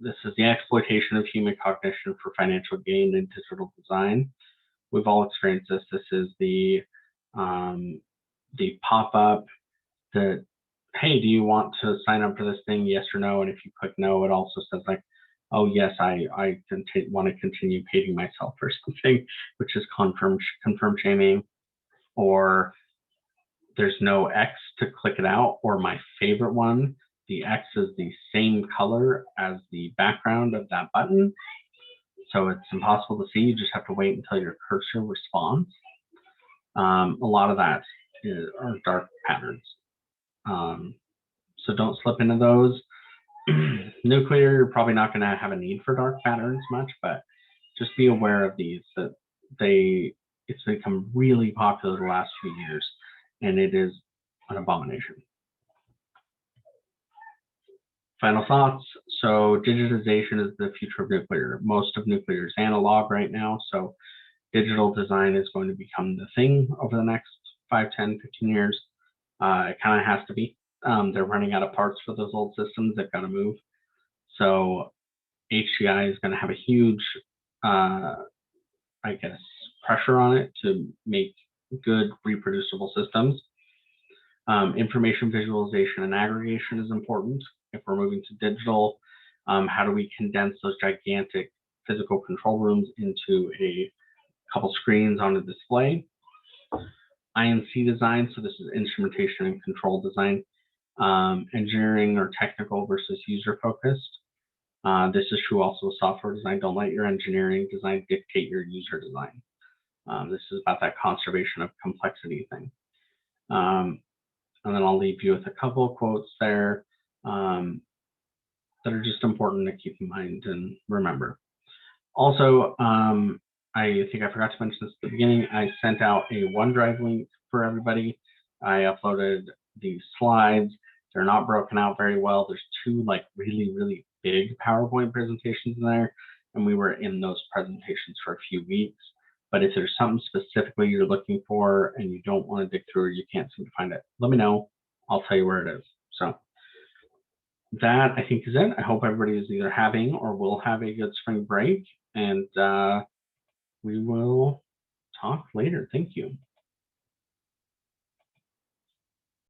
This is the exploitation of human cognition for financial gain in digital design. We've all experienced this. This is the pop-up that, hey, do you want to sign up for this thing? Yes or no. And if you click no, it also says like, oh yes, I want to continue paying myself or something, which is confirm shaming. Or there's no X to click it out. Or my favorite one, the X is the same color as the background of that button. So it's impossible to see. You just have to wait until your cursor responds. A lot of that are dark patterns. So don't slip into those. Nuclear, you're probably not going to have a need for dark patterns much, but just be aware of these, that it's become really popular the last few years, and it is an abomination. Final thoughts. So digitization is the future of nuclear. Most of nuclear is analog right now, so digital design is going to become the thing over the next 5, 10, 15 years. It kind of has to be. They're running out of parts for those old systems. They've got to move. So HCI is going to have a huge, pressure on it to make good reproducible systems. Information visualization and aggregation is important. If we're moving to digital, how do we condense those gigantic physical control rooms into a couple screens on a display? INC design, so this is instrumentation and control design. Engineering or technical versus user focused. This is true also with software design. Don't let your engineering design dictate your user design. This is about that conservation of complexity thing. And then I'll leave you with a couple of quotes there that are just important to keep in mind and remember. Also, I think I forgot to mention this at the beginning. I sent out a OneDrive link for everybody. I uploaded these slides. They're not broken out very well. There's two like really, really big PowerPoint presentations in there, and we were in those presentations for a few weeks. But if there's something specifically you're looking for and you don't want to dig through or you can't seem to find it, let me know. I'll tell you where it is. So that, I think, is it. I hope everybody is either having or will have a good spring break, and we will talk later. Thank you.